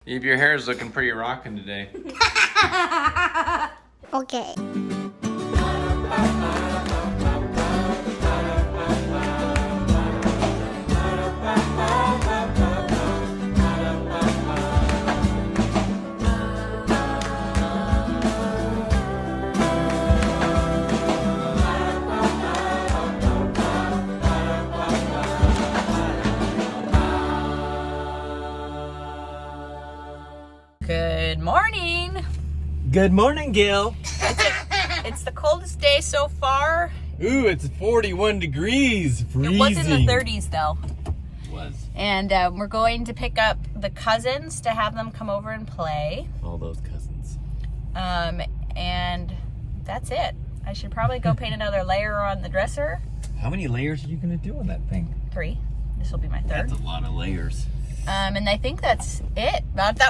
Eve, your hair is looking pretty rockin' today. Okay. Good morning. Good morning, Gil. It's the coldest day so far. Ooh, it's 41 degrees. Freezing. It was in the 30s though. It was. And we're going to pick up the cousins to have them come over and play. All those cousins. And that's it. I should probably go paint another layer on the dresser. How many layers are you gonna do on that thing? 3. This will be my 3rd. That's a lot of layers. And I think that's it. That's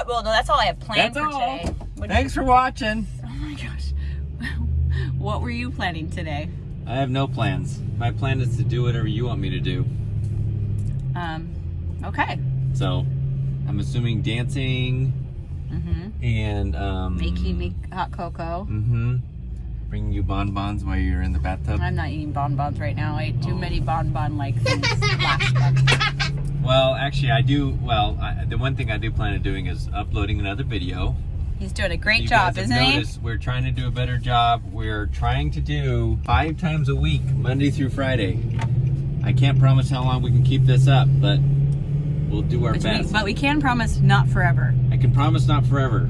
all I have planned That's for all. today. Thanks for watching. Oh my gosh. What were you planning today? I have no plans. My plan is to do whatever you want me to do. Okay. So, I'm assuming dancing and Making me hot cocoa. bringing you bonbons while you're in the bathtub. I'm not eating bonbons right now. I ate too many bonbon-like things last month. Well, actually, I do. Well, the one thing I do plan on doing is uploading another video. He's doing a great You job, guys have isn't he? noticed we're trying to do a better job. We're trying to do 5 times a week, Monday through Friday. I can't promise how long we can keep this up, but we'll do our best. But we can promise not forever. I can promise not forever.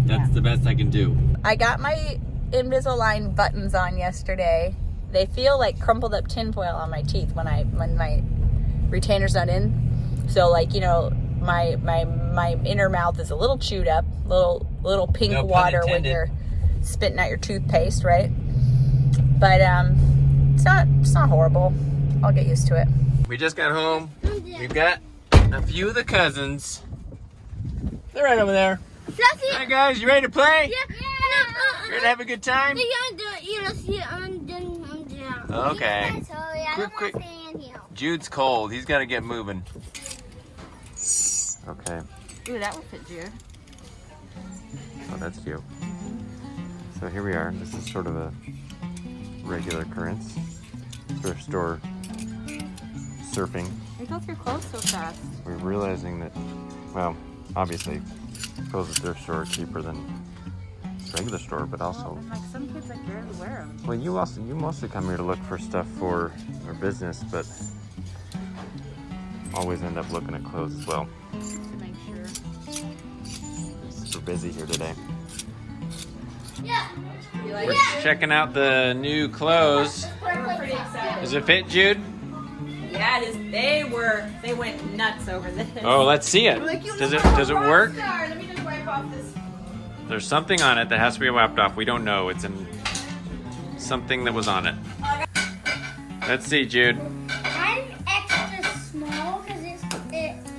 That's Yeah. the best I can do. I got my Invisalign buttons on yesterday. They feel like crumpled up tinfoil on my teeth when my retainer's not in. So like, you know, my inner mouth is a little chewed up, little pink No pun water when intended. you're spitting out your toothpaste, right? But it's not horrible. I'll get used to it. We just got home. We've got a few of the cousins. They're right over there. Fluffy. Hi guys, you ready to play? Yeah. You ready to have a good time? Okay. Quick. Jude's cold. He's got to get moving. Okay. Ooh, that would fit Jude. Oh, that's cute. So here we are. This is sort of a regular occurrence. Thrift store surfing. They go through clothes so fast. We're realizing that, well, obviously, clothes at thrift store are cheaper than regular store, but also, Like some kids like barely wear them. well, you mostly come here to look for stuff for our business, but always end up looking at clothes as well. To make sure. We're busy here today. Yeah. You like We're checking out the new clothes. We're pretty excited. Does it fit, Jude? Yeah, they went nuts over this. Oh, let's see it. Does it work? Let me just wipe off this. There's something on it that has to be wiped off. We don't know. It's in something that was on it. Let's see, Jude. I'm extra small because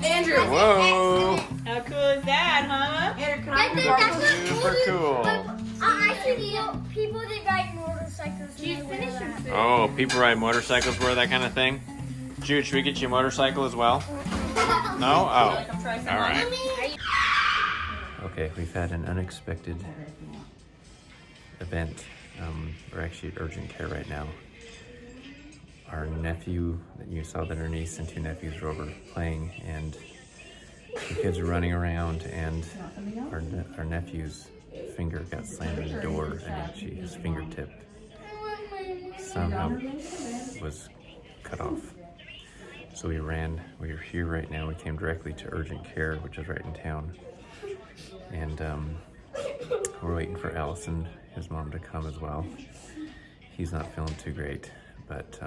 Andrew. Whoa. How cool is that, huh? Andrew, can I That's Super cool. I see people that ride motorcycles. Do you finish your food? Oh, people ride motorcycles, wear that kind of thing. Jude, should we get you a motorcycle as well? No? Oh. All right. Okay, we've had an unexpected event. We're actually at urgent care right now. Our nephew, you saw that our niece and 2 nephews were over playing, and the kids are running around, and our nephew's finger got slammed in the door, and actually his fingertip somehow was cut off. So we're here right now. We came directly to urgent care, which is right in town. And we're waiting for Allison, his mom, to come as well. He's not feeling too great, but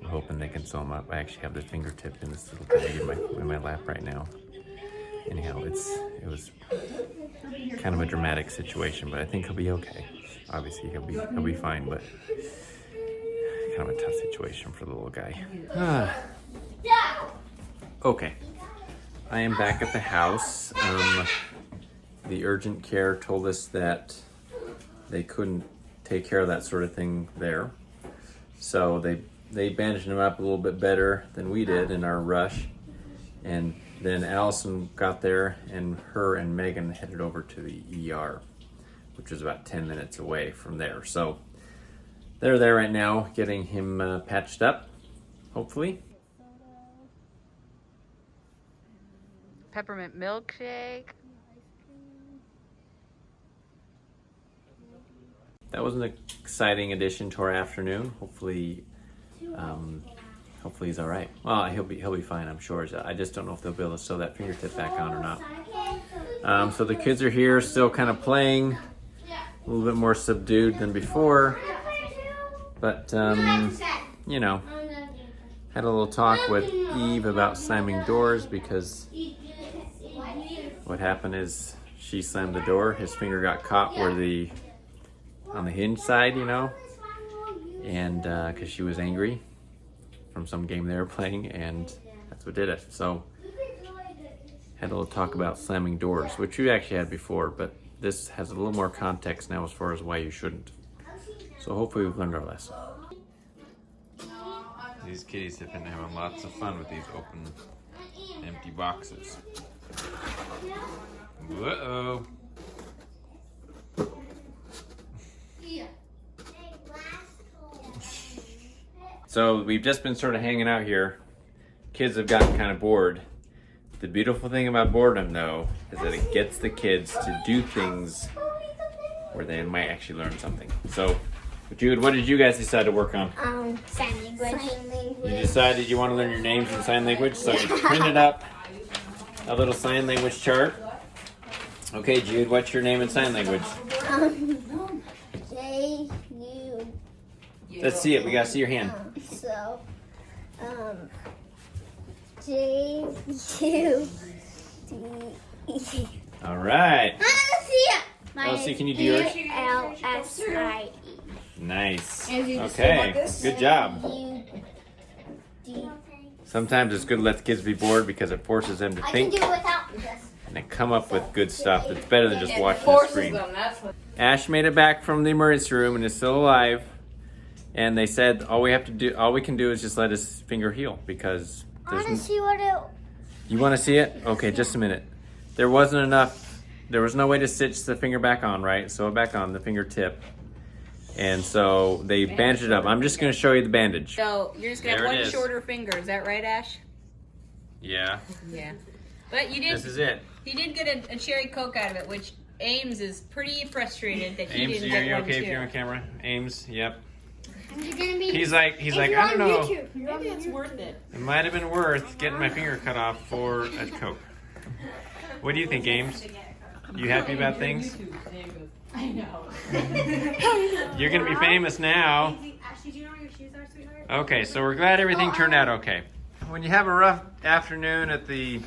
we're hoping they can sew him up. I actually have the fingertip in this little bag in my lap right now. Anyhow, it was kind of a dramatic situation, but I think he'll be okay. Obviously, he'll be fine, but kind of a tough situation for the little guy. Okay, I am back at the house. The urgent care told us that they couldn't take care of that sort of thing there, so they bandaged him up a little bit better than we did in our rush, and Then Allison got there, and her and Megan headed over to the ER, which is about 10 minutes away from there. So they're there right now getting him patched up, hopefully. Peppermint milkshake. That was an exciting addition to our afternoon. Hopefully he's all right. Well, he'll be fine, I'm sure. I just don't know if they'll be able to sew that fingertip back on or not. So the kids are here, still kind of playing, a little bit more subdued than before. But you know, had a little talk with Eve about slamming doors, because what happened is she slammed the door. His finger got caught where on the hinge side, you know, and because she was angry from some game they were playing, and that's what did it. So had a little talk about slamming doors, which we actually had before, but this has a little more context now as far as why you shouldn't. So hopefully we've learned our lesson. These kitties have been having lots of fun with these open, empty boxes. Whoa. So we've just been sort of hanging out here. Kids have gotten kind of bored. The beautiful thing about boredom, though, is that it gets the kids to do things where they might actually learn something. So, Jude, what did you guys decide to work on? Sign language. You decided you want to learn your names in sign language, so you printed up a little sign language chart. Okay, Jude, what's your name in sign language? J-U. Let's see it. We gotta see your hand. So, J-U-D-E. All right. I don't see it. Elsie, can you do yours? L-S-I-E. Nice. Okay. Good job. U-D. Sometimes it's good to let the kids be bored because it forces them to I can think do it without this. and then come up with good stuff. It's better than just watching the screen. Ash made it back from the emergency room and is still alive. And they said all we can do is just let his finger heal, because I want to see what it... You want to see it? Okay, just a minute. There was no way to stitch the finger back on, right? Sew it back on, the fingertip. And so they bandaged it up. I'm just going to show you the bandage. So you're just gonna have one shorter finger, is that right, Ash? Yeah. Yeah. But you did. This is it. He did get a cherry Coke out of it, which Ames is pretty frustrated that he Ames, didn't are get you one okay too. if you're on camera? Ames, yep. He's like, I don't know. Maybe it's worth it. It might have been worth getting my finger cut off for a Coke. What do you think, Ames? You happy about things? I know. You're going to be famous now. Ashley, do you know where your shoes are, sweetheart? Okay, so we're glad everything turned out okay. When you have a rough afternoon at the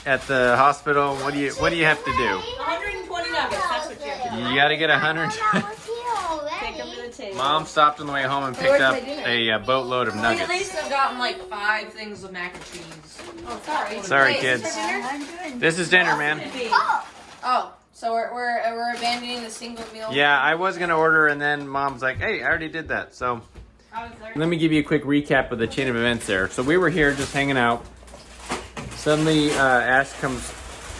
hospital, what do you have to do? 120 nuggets, that's what you have to do. You got to get 100. Take them to the table. Mom stopped on the way home and picked up a boatload of We at nuggets. least have gotten like 5 things of mac and cheese. Oh, sorry. Sorry, Wait, kids. is this for dinner? This is dinner, man. Oh, so we're abandoning the single meal. Yeah, I was going to order, and then Mom's like, hey, I already did that. So let me give you a quick recap of the chain of events there. So we were here just hanging out. Suddenly, Ash comes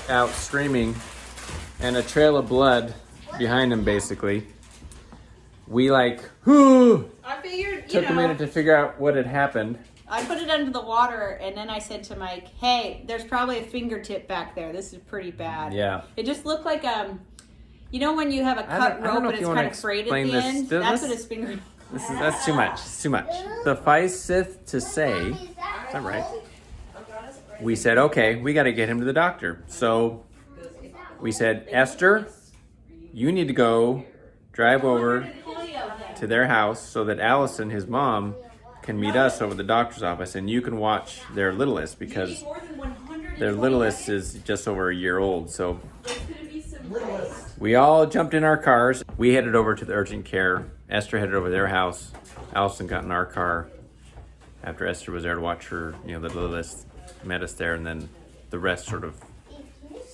out screaming, and a trail of blood behind him, basically. We I figured, took a minute to figure out what had happened. I put it under the water, and then I said to Mike, hey, there's probably a fingertip back there. This is pretty bad. Yeah. It just looked like, you know when you have a I cut don't rope know and if it's you kind wanna of frayed at explain the this. end? Does That's this- what his finger... That's too much. It's too much. Suffice to say, is that right? We said, okay, we got to get him to the doctor. So we said, Esther, you need to go drive over to their house so that Allison, his mom, can meet us over at the doctor's office, and you can watch their littlest, because their littlest is just over a year old. So we all jumped in our cars. We headed over to the urgent care. Esther headed over to their house. Allison got in our car after Esther was there to watch her, the littlest met us there, and then the rest sort of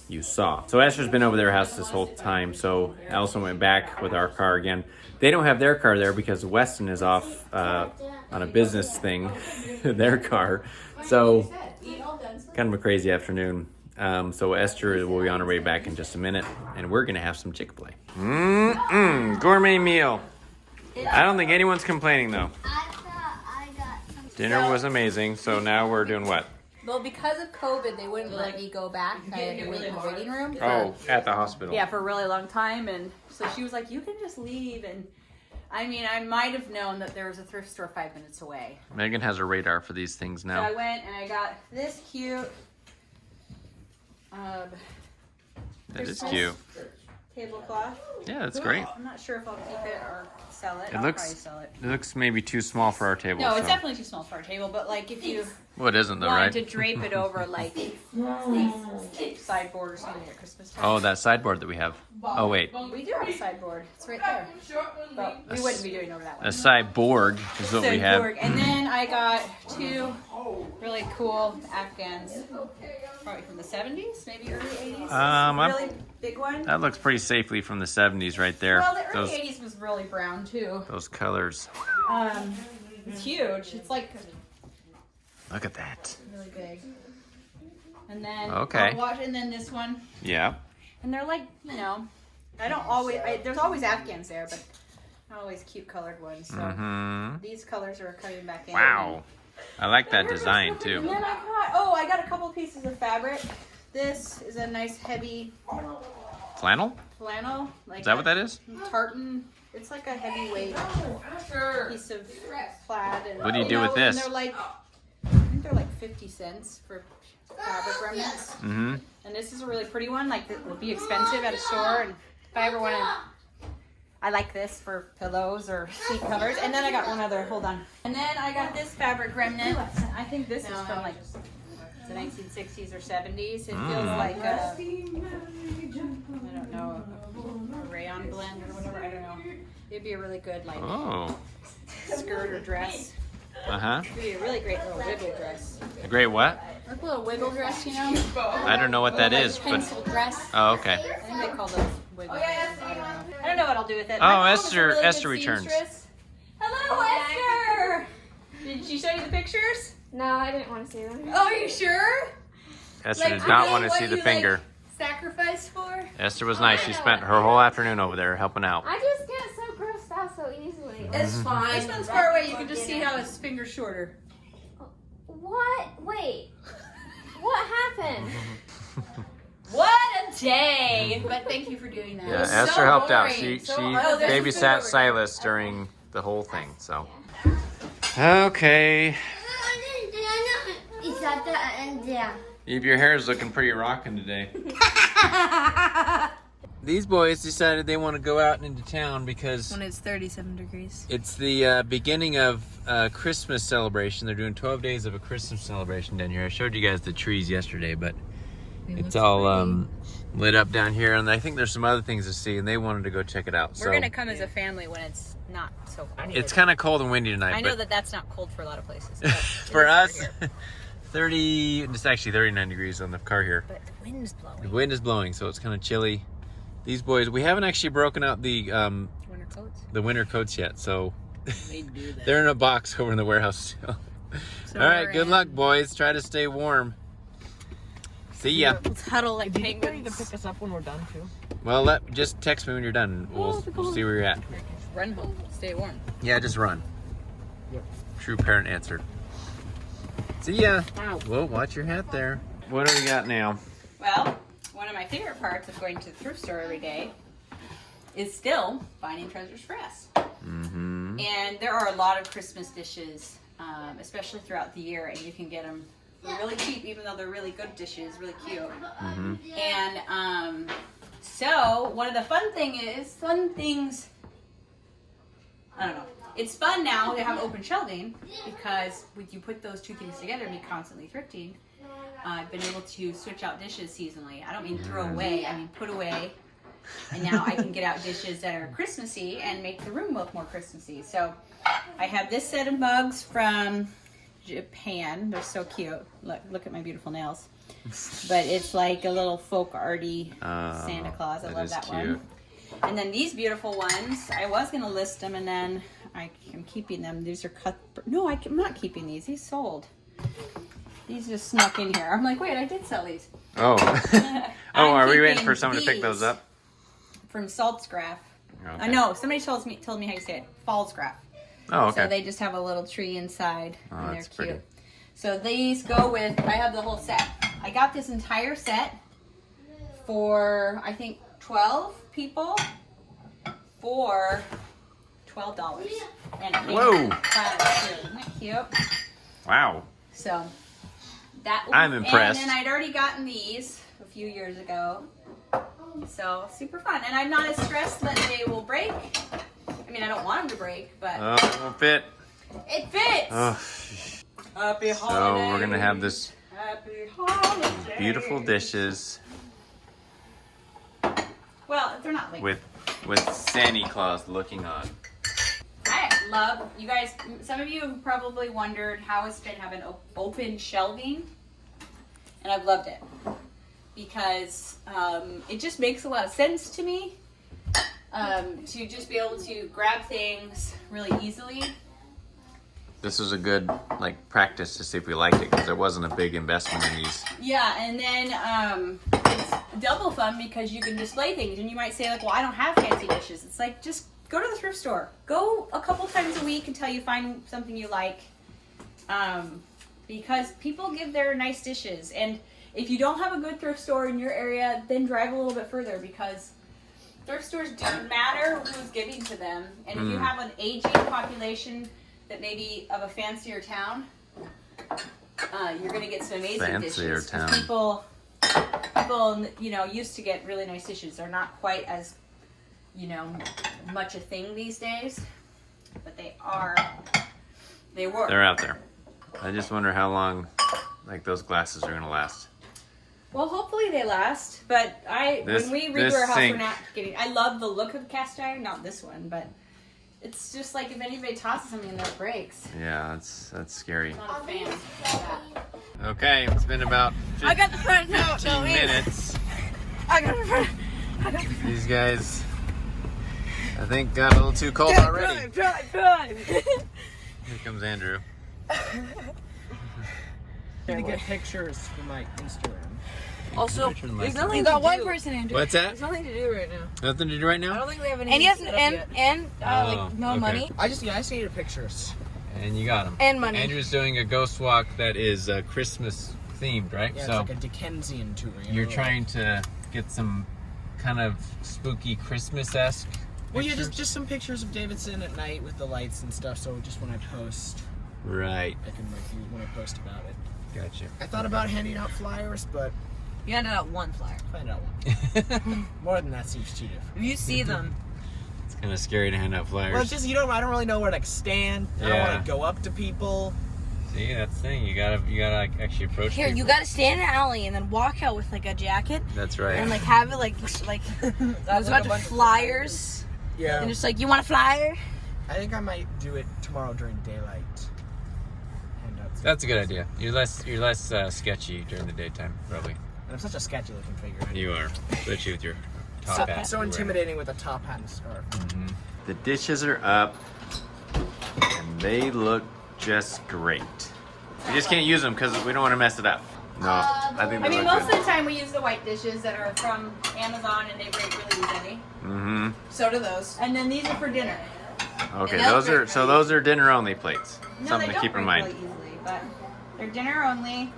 you saw. So Esther's been over their house this whole time, so Allison went back with our car again. They don't have their car there because Weston is off on a business thing, their car. So Kind of a crazy afternoon. So Esther will be on her way back in just a minute, and we're gonna have some Chick-fil-A. Gourmet meal. I don't think anyone's complaining though. I thought I got some. Dinner was amazing. So now we're doing what? Well, because of COVID, they wouldn't let me go back. I had to wait in the waiting room. Oh, at the hospital. Yeah, for a really long time, and so she was like, "You can just leave." And I mean, I might have known that there was a thrift store 5 minutes away. Megan has a radar for these things So now. I went and I got this cute That is Christmas cute. tablecloth. Yeah, that's great. I'm not sure if I'll keep it or sell it. It I'll looks probably sell it. it looks maybe too small for our table. No, it's so. definitely too small for our table. But like, if you Well, it isn't though, wanted right? to drape it over like sideboard or something at Christmas time. Oh, that sideboard that we have. Oh wait, We do have a sideboard. It's right there. But we wouldn't be doing over that one. a sideboard is what we have. Sideboard. And then I got two really cool Afghans, probably from the 70s, maybe early 80s. Really big one. That looks pretty safely from the 70s right there. Well, the early Those 80s was really brown too. those colors. It's huge. It's like Look at that. really big. And then Okay. and then this one, Yeah. and they're like, you know, I don't always. There's always Afghans there, but not always cute colored ones. So these colors are coming back in. Wow. I like that design And too. then I got a couple pieces of fabric. This is a nice heavy Flannel? flannel. Like Is that what that is? Tartan. It's like a heavyweight piece of plaid. And, What do you do with and this? they're like, I think they're like 50 cents for fabric remnants. Mm-hmm. And this is a really pretty one. Like, it will be expensive at a store. And if I ever want to, I like this for pillows or seat covers. And then I got one other. Hold on. And then I got this fabric remnant. I think this is from like the 1960s or 70s. It feels like a, I don't know, a rayon blend or whatever. I don't know. It'd be a really good like Oh. skirt or dress. Uh-huh. It'd be a really great little wiggle dress. A great what? Like a little wiggle dress, you know? I don't know what that is, but Pencil dress. oh, okay. I think they call those wiggle dresses. I don't know. I don't know what I'll do with it. Oh, My mom was a Esther- really good Esther returns. seamstress. Hello, Esther. Did she show you the pictures? No, I didn't want to see them. Oh, are you sure? Esther did not want to see the finger. Sacrifice for? Esther was nice. She spent her whole afternoon over there helping out. I just get so grossed out so easily. It's fine. This one's far away. You can just see how his finger's shorter. What? Wait. What happened? What a day! But thank you for doing that. Yeah, It was Esther so helped out. boring. She Oh, there's babysat some food over Silas during the whole thing. So okay. It's at the end there. Eve, your hair is looking pretty rocking today. These boys decided they want to go out into town because When it's 37 degrees. it's the beginning of Christmas celebration. They're doing 12 days of a Christmas celebration down here. I showed you guys the trees yesterday, but it's all lit up down here. And I think there's some other things to see, and they wanted to go check it out. We're going to come as a family when it's not so cold. It's kind of cold and windy tonight. I know but that that's not cold for a lot of places. But for it is us, here. 30, it's actually 39 degrees on the car here. But the wind's The blowing. wind is blowing, so it's kind of chilly. These boys, we haven't actually broken out the Winter coats. winter coats yet, so They do that. they're in a box over in the warehouse still. So All right, we're good in. luck, boys. Try to stay warm. See ya. Let's huddle like Did you ready to penguins. pick us up when we're done too? Well, just text me when you're done. We'll see where you're at. Run home. Stay warm. Yeah, just run. Yep. True parent answered. See ya. Whoa, watch your hat there. What do we got now? Well, one of my favorite parts of going to the thrift store every day is still finding treasures for us. Mm-hmm. And there are a lot of Christmas dishes, especially throughout the year, and you can get them for really cheap, even though they're really good dishes, really cute. Mm-hmm. And so one of the fun things, I don't know. It's fun now to have open shelving because when you put those two things together and be constantly thrifting, I've been able to switch out dishes seasonally. I don't mean throw away, I mean put away. And now I can get out dishes that are Christmassy and make the room look more Christmassy. So I have this set of mugs from Japan. They're so cute. Look at my beautiful nails. But it's like a little folk arty Santa Claus. I love that cute. one. And then these beautiful ones, I was going to list them and then I am keeping them. These are cut. No, I'm not keeping these. These sold. These just snuck in here. I'm like, wait, I did sell these. Oh. Oh, I'm are we waiting keeping for someone to pick those these up? From Saltzgraf. Okay. No, somebody told me how you say it. Pfalzgraf. Oh, okay. So they just have a little tree inside, Oh, and they're that's cute. pretty. So these go with. I have the whole set. I got this entire set for I think 12 people for $12. And Whoa. Isn't that cute? Wow. So that. I'm impressed. And then I'd already gotten these a few years ago. So super fun, and I'm not as stressed that they will break. I mean, I don't want them to break, but Oh, it won't fit. it fits. Oh. Happy So holidays. we're gonna have this Happy holidays. beautiful dishes Well, they're not like. with Santa Claus looking on. I love you guys. Some of you have probably wondered how it's been having open shelving, and I've loved it because it just makes a lot of sense to me to just be able to grab things really easily. This was a good practice to see if we liked it because there wasn't a big investment in these. Yeah, and then it's double fun because you can display things, and you might say well, I don't have fancy dishes. It's like just go to the thrift store. Go a couple times a week until you find something you like, because people give their nice dishes. And if you don't have a good thrift store in your area, then drive a little bit further because thrift stores don't matter who's giving to them. And if you have an aging population that maybe of a fancier town, you're going to get some amazing Fancier dishes. 'Cause town. People, used to get really nice dishes. They're not quite as, much a thing these days, but they were. They're out there. I just wonder how long those glasses are gonna last. Well, hopefully they last. But when we redo our house, we're not getting. I love the look of the cast iron, not this one, but it's just like if anybody tosses something in there, it breaks. Yeah, that's scary. I'm not a fan of that. Okay, it's been about 15 I got the front. No, minutes. I got the front. These guys, I think, got a little too cold already. Drive. Here comes Andrew. To get pictures for my Instagram. Also, Picture of the there's mic. nothing You to got one do. person, Andrew. What's that? There's nothing to do right now. Nothing to do right I now? don't think we have any. And he has set up yet. no okay. I just needed pictures. And you got them. And money. Andrew's doing a ghost walk that is Christmas themed, right? Yeah, so it's like a Dickensian tour. you're trying to get some kind of spooky Christmas-esque. Well, yeah, pictures? just some pictures of Davidson at night with the lights and stuff. So just when I post, Right. I can review when I post about it. Gotcha. I thought about handing out flyers, but You handed out one flyer. find out one. More than that seems too different. If you see them, It's kind of scary to hand out flyers. Well, it's just I don't really know where to stand. I don't Yeah. want to go up to people. See, that's the thing. You gotta actually approach Here, people. you gotta stand in an alley and then walk out with a jacket That's right. and have it there's a bunch of flyers Yeah. and just you want a flyer? I think I might do it tomorrow during daylight. Hand out some- That's a good idea. You're less sketchy during the daytime, probably. And I'm such a sketchy looking figure. You are, especially with your top hat. So you're wearing. intimidating with a top hat and scarf. The dishes are up, and they look just great. We just can't use them because we don't want to mess it up. No, I think they look most good. of the time we use the white dishes that are from Amazon and they break really easily. Mm-hmm. So do those. And then these are for dinner. Okay, And those are dinner only plates. No, Something they to don't keep in break mind. really easily, but they're dinner only.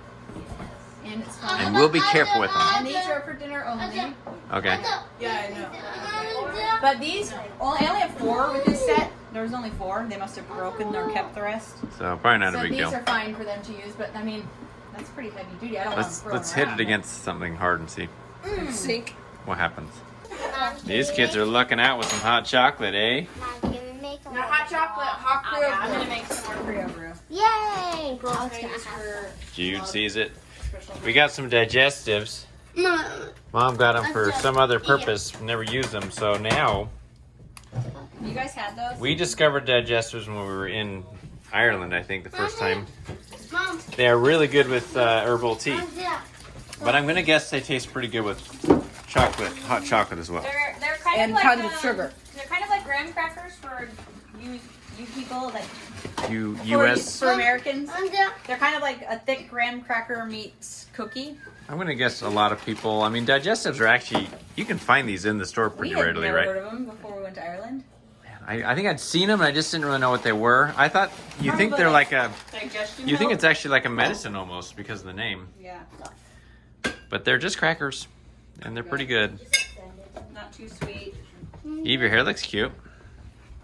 And it's fine. And we'll be careful with them. And these are for dinner only. Okay. Yeah, I know. But these, I only have 4 with this set. There was only 4. They must have broken or kept the rest. So probably not a So big these deal. are fine for them to use, but I mean, that's pretty heavy duty. I don't want Let's them let's thrown hit it around, against something hard and see sink. what happens. These kids are lucking out with some hot chocolate, eh? Now hot chocolate, hot but- Yeah, I'm Korea gonna make some more Korea brew. Yay! Jude sees it. We got some digestives. No. Mom got them for some other purpose. Never used them, so now You guys had those? we discovered digestives when we were in Ireland. I think the first time. Mom. They are really good with herbal tea, but I'm gonna guess they taste pretty good with chocolate, hot chocolate as well. They're kind And of like tons of sugar. They're kind of like graham crackers for you people that U.S. For Americans. And the, They're kind of like a thick graham cracker meets cookie. I'm gonna guess a lot of people. I mean, digestives are actually, you can find these in the store pretty We had readily, never right? heard of them before we went to Ireland. I think I'd seen them, and I just didn't really know what they were. I thought you think they're like a, Digestion. you think it's actually like a medicine almost because of the name, Yeah. but they're just crackers, and they're pretty good. Not too sweet. Eve, your hair looks cute.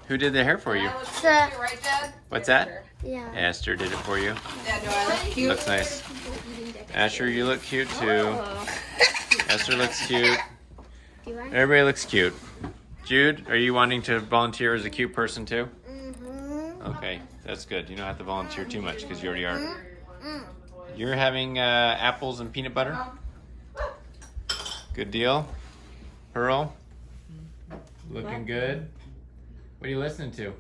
Who did the hair for you? Right, Dad? What's that? yeah. Esther did it for you. Dad, do I look cute? Looks nice. Asher, you look cute too. Esther looks cute. Do I? Everybody looks cute. Jude, are you wanting to volunteer as a cute person too? Mm-hmm. Okay, that's good. You don't have to volunteer too much because you already are. You're having apples and peanut butter? Good deal. Pearl? Looking good. What are you listening to?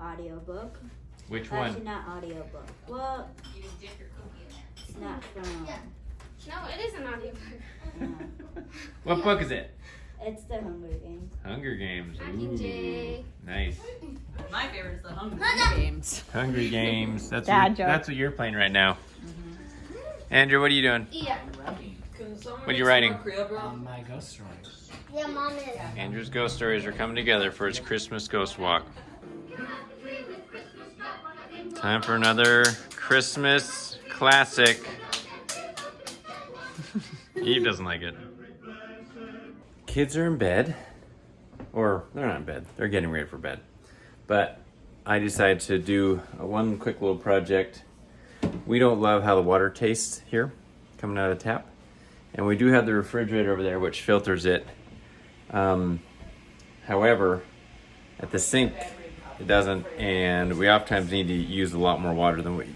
Audiobook. Which Actually, one? not audiobook. Well, it's not from. No, it is an audio. What book is it? It's the Hunger Games. Hunger Games. J. Nice. My favorite is the Hunger Games. Hungry Games. That's Dad what, joke. that's what you're playing right now. Andrew, what are you doing? Yeah. What are you writing? My ghost stories. Yeah, Mom is. Andrew's ghost stories are coming together for his Christmas ghost walk. Time for another Christmas classic. Eve doesn't like it. Kids are in bed. Or they're not in bed. They're getting ready for bed. But I decided to do one quick little project. We don't love how the water tastes here coming out of the tap. And we do have the refrigerator over there which filters it. However, at the sink it doesn't, and we oftentimes need to use a lot more water than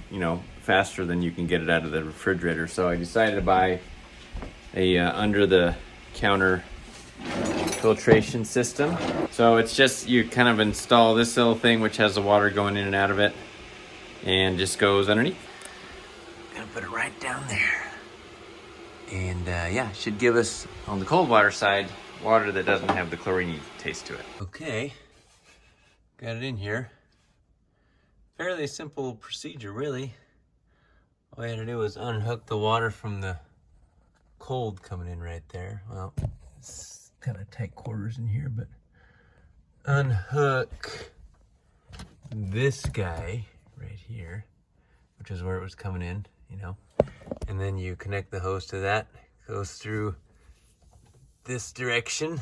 faster than you can get it out of the refrigerator. So I decided to buy a under the counter filtration system. So it's just, you kind of install this little thing which has the water going in and out of it and just goes underneath. Gonna put it right down there. And yeah, it should give us, on the cold water side, water that doesn't have the chlorine taste to it. Okay, got it in here. Fairly simple procedure, really. All I had to do was unhook the water from the cold coming in right there. Well, it's kind of tight quarters in here, but unhook this guy right here, which is where it was coming in, and then you connect the hose to that. Goes through this direction,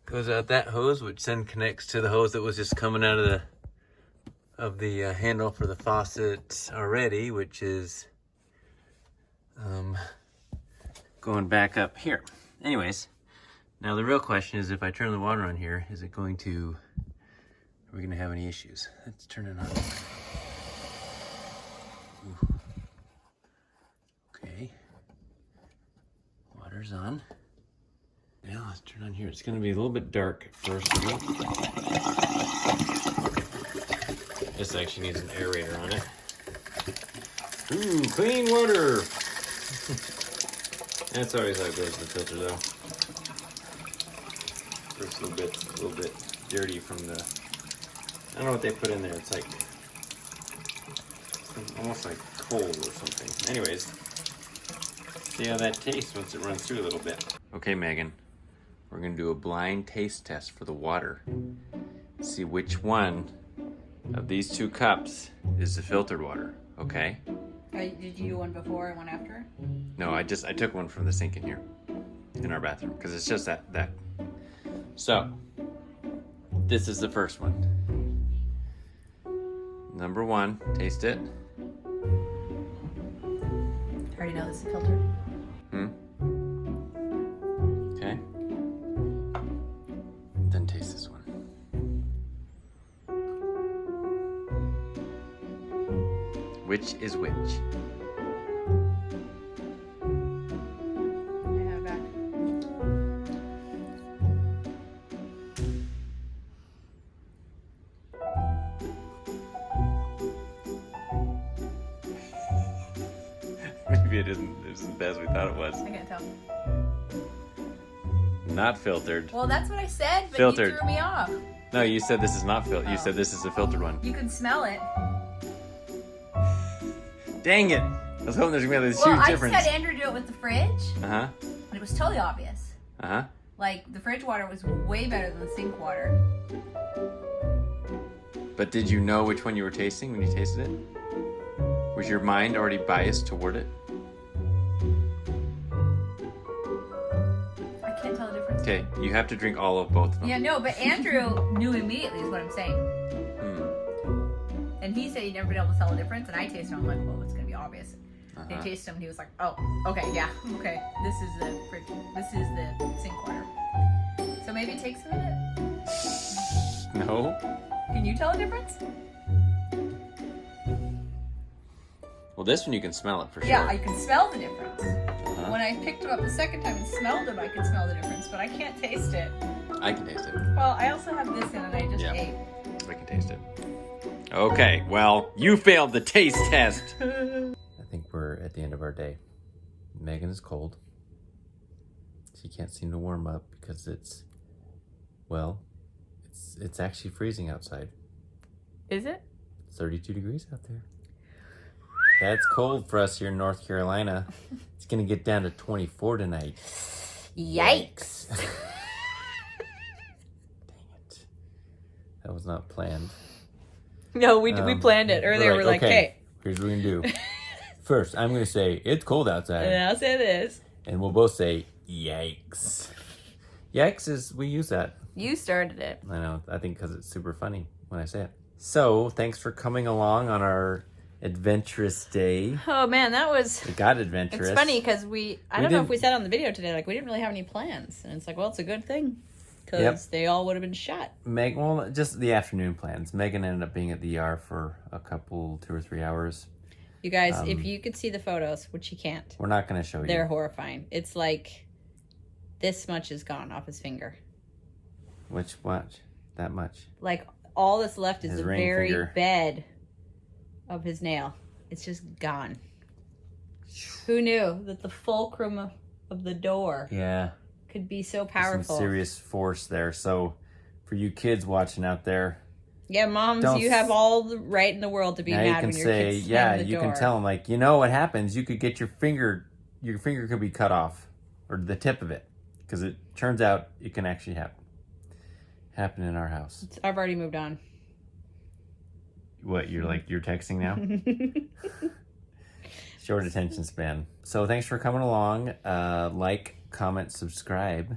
goes out that hose, which then connects to the hose that was just coming out of the handle for the faucet already, which is going back up here. Anyways, now the real question is, if I turn the water on here, are we going to have any issues? Let's turn it on. Ooh. Okay. Water's on. Now let's turn on here. It's going to be a little bit dark at first. This actually needs an aerator on it. Ooh, clean water! That's always how it goes to the filter, though. First a little bit dirty from the, I don't know what they put in there. It's like almost like coal or something. Anyways, see how that tastes once it runs through a little bit. Okay, Megan, we're gonna do a blind taste test for the water. See which one of these two cups is the filtered water. Okay? Did you do one before and one after? No, I took one from the sink in here, in our bathroom, because it's just that. So, this is the first one. Number one, taste it. I already know this is filtered. Okay. Then taste this one. Which is which? I have it back. Maybe it isn't as bad as we thought it was. I can't tell. Not filtered. Well, that's what I said, but Filtered. you threw me off. No, you said this is not filtered. You said this is a filtered one. You can smell it. Dang it! I was hoping there's gonna be this Well, huge I difference. just had Andrew do it with the fridge, Uh-huh. and it was totally obvious. Uh-huh. Like, the fridge water was way better than the sink water. But did you know which one you were tasting when you tasted it? Was your mind already biased toward it? I can't tell the difference. Okay, you have to drink all of both of them. Yeah, no, but Andrew knew immediately is what I'm saying. Hmm. And he said he'd never been able to tell the difference, and I tasted them. I'm like, well, it's going to be obvious. And he tasted them, and he was like, oh, okay, yeah, okay. This is the sink water. So maybe it takes a minute. No? Can you tell the difference? Well, this one you can smell it for sure. Yeah, I can smell the difference. Uh-huh. When I picked them up the second time and smelled them, I could smell the difference, but I can't taste it. I can taste it. Well, I also have this in, and I just ate. I can taste it. Okay, well, you failed the taste test. I think we're at the end of our day. Megan is cold. She can't seem to warm up because it's actually freezing outside. Is it? 32 degrees out there. That's cold for us here in North Carolina. It's gonna get down to 24 tonight. Yikes. Dang it. That was not planned. No, we planned it earlier. We're like, hey. Here's what we're gonna do. First, I'm gonna say it's cold outside. And I'll say this. And we'll both say yikes. Yikes is, we use that. You started it. I know, I think because it's super funny when I say it. So, thanks for coming along on our adventurous day. Oh man, that was... It got adventurous. It's funny because I don't know if we said on the video today, like we didn't really have any plans. And it's like, well, it's a good thing. Because they all would have been shot. Well, just the afternoon plans. Megan ended up being at the ER for a couple, 2 or 3 hours. You guys, if you could see the photos, which you can't. We're not going to show you. They're horrifying. It's like this much is gone off his finger. Which much? That much? Like all that's left is His the ring very finger. bed of his nail. It's just gone. Who knew that the fulcrum of the door could be so powerful? Some serious force there. So for you kids watching out there, yeah, moms, you have all the right in the world to be now mad you can when your say, kids slam the you door. can tell them, like, you know what happens? You could get your finger could be cut off, or the tip of it, because it turns out it can actually happen in our house. I've already moved on. What, you're texting now? Short attention span. So thanks for coming along. Like, comment, subscribe.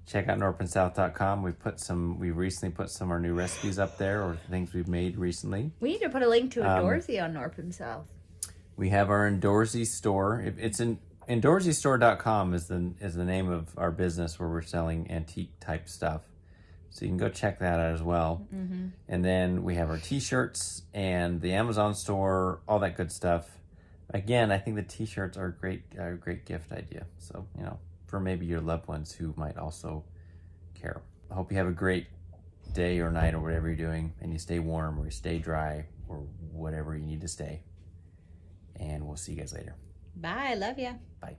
Check out KnorpandSouth.com. We recently put some of our new recipes up there, or things we've made recently. We need to put a link to Outdoorsy on Knorp and South. We have our Indoorsy store. It's IndoorsyStore.com is the name of our business, where we're selling antique type stuff. So you can go check that out as well. Mm-hmm. And then we have our t-shirts and the Amazon store, all that good stuff. Again, I think the t-shirts are a great gift idea. So, for maybe your loved ones who might also care. I hope you have a great day or night or whatever you're doing, and you stay warm or you stay dry or whatever you need to stay. And we'll see you guys later. Bye. Love ya. Bye.